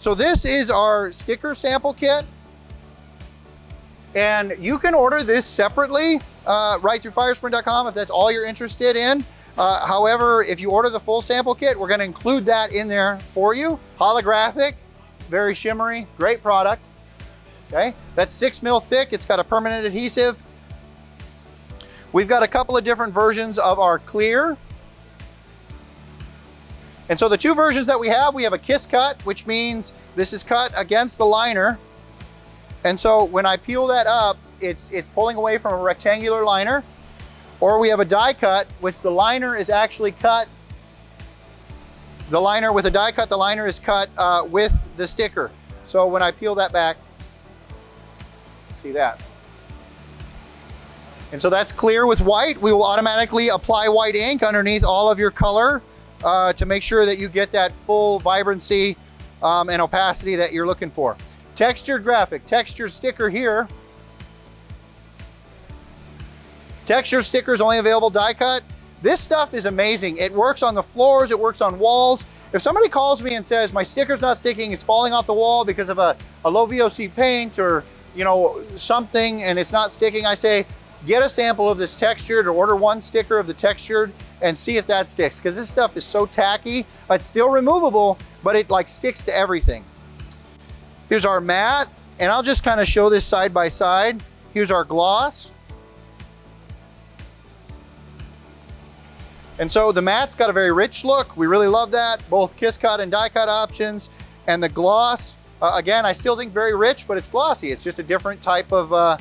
So this is our sticker sample kit. And you can order this separately right through FireSprint.com if that's all you're interested in. However, if you order the full sample kit, we're gonna include that in there for you. Holographic, very shimmery, great product. Okay, that's 6 mil thick. It's got a permanent adhesive. We've got a couple of different versions of our clear. And so the two versions that we have a kiss cut, which means this is cut against the liner. And so when I peel that up, it's pulling away from a rectangular liner. Or we have a die cut, which the liner is actually cut. The liner with a die cut, the liner is cut with the sticker. So when I peel that back, see that. And so that's clear with white. We will automatically apply white ink underneath all of your color to make sure that you get that full vibrancy and opacity that you're looking for. Textured graphic, textured sticker here. Texture stickers only available die cut. This stuff is amazing. It works on the floors, it works on walls. If somebody calls me and says, my sticker's not sticking, it's falling off the wall because of a low VOC paint or something and it's not sticking, I say, get a sample of this textured or order one sticker of the textured and see if that sticks, because this stuff is so tacky. It's still removable, but it like sticks to everything. Here's our matte, and I'll just kind of show this side by side. Here's our gloss. And so the matte's got a very rich look. We really love that, both kiss cut and die cut options. And the gloss, again, I still think very rich, but it's glossy. It's just a different type of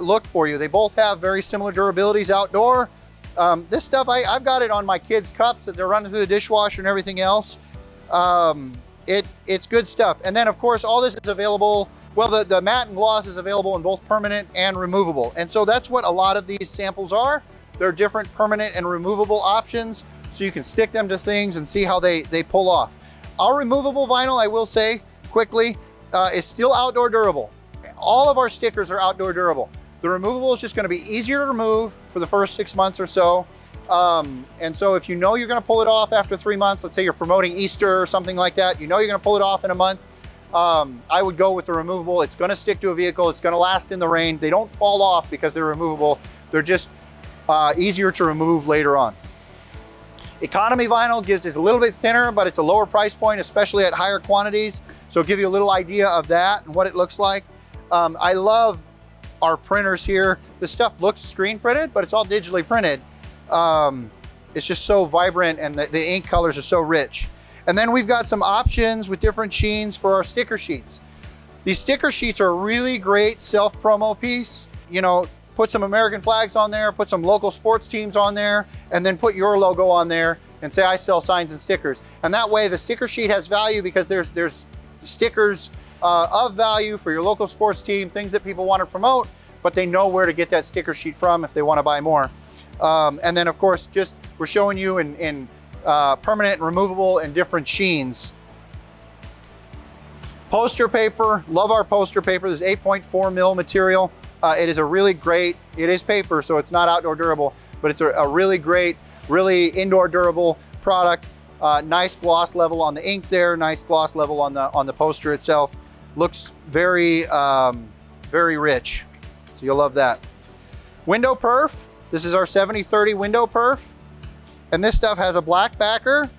look for you. They both have very similar durabilities outdoor. This stuff, I've got it on my kids' cups that they're running through the dishwasher and everything else. It's good stuff. And then of course, all this is available, well, the matte and gloss is available in both permanent and removable. And so that's what a lot of these samples are. They're different permanent and removable options, so you can stick them to things and see how they pull off. Our removable vinyl, I will say quickly, is still outdoor durable. All of our stickers are outdoor durable. The removable is just gonna be easier to remove for the first 6 months or so. And so if you know you're gonna pull it off after 3 months, let's say you're promoting Easter or something like that, you know you're gonna pull it off in a month, I would go with the removable. It's gonna stick to a vehicle, it's gonna last in the rain. They don't fall off because they're removable. They're just easier to remove later on. Economy vinyl is a little bit thinner, but it's a lower price point, especially at higher quantities. So it'll give you a little idea of that and what it looks like. I love our printers here. This stuff looks screen printed, but it's all digitally printed. It's just so vibrant and the ink colors are so rich. And then we've got some options with different sheens for our sticker sheets. These sticker sheets are a really great self-promo piece. Put some American flags on there, put some local sports teams on there, and then put your logo on there and say, I sell signs and stickers. And that way the sticker sheet has value because there's stickers of value for your local sports team, things that people want to promote, but they know where to get that sticker sheet from if they want to buy more. And then of course, we're showing you in permanent and removable and different sheens. Poster paper, love our poster paper. This 8.4 mil material. It is a really great, it is paper, so it's not outdoor durable, but it's a really great, really indoor durable product. Nice gloss level on the ink there, nice gloss level on the poster itself. Looks very, very rich, so you'll love that. Window perf, this is our 70/30 window perf, and this stuff has a black backer.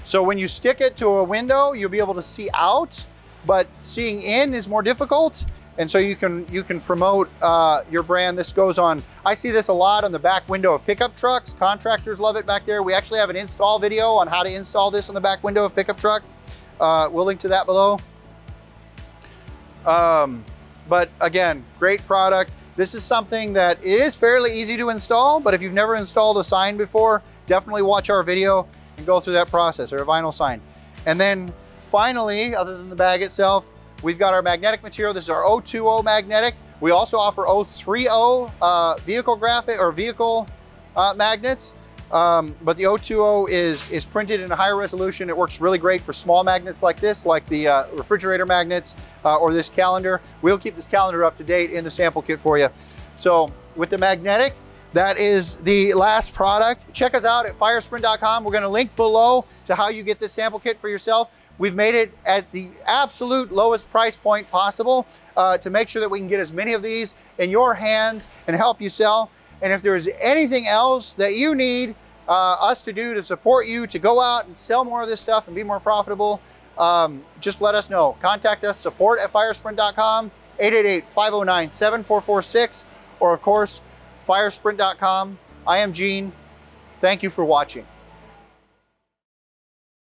So when you stick it to a window, you'll be able to see out, but seeing in is more difficult. And so you can promote your brand. This goes on, I see this a lot on the back window of pickup trucks. Contractors love it back there. We actually have an install video on how to install this on the back window of pickup truck. We'll link to that below. But again, great product. This is something that is fairly easy to install, but if you've never installed a sign before, definitely watch our video and go through that process, or a vinyl sign. And then finally, other than the bag itself, we've got our magnetic material. This is our 020 magnetic. We also offer 030 vehicle graphic or vehicle magnets. But the 020 is printed in a higher resolution. It works really great for small magnets like this, like the refrigerator magnets or this calendar. We'll keep this calendar up to date in the sample kit for you. So with the magnetic, that is the last product. Check us out at FireSprint.com. We're gonna link below to how you get this sample kit for yourself. We've made it at the absolute lowest price point possible to make sure that we can get as many of these in your hands and help you sell. And if there's anything else that you need us to do to support you to go out and sell more of this stuff and be more profitable, just let us know. Contact us, support@firesprint.com, 888-509-7446, or of course, firesprint.com. I am Gene. Thank you for watching.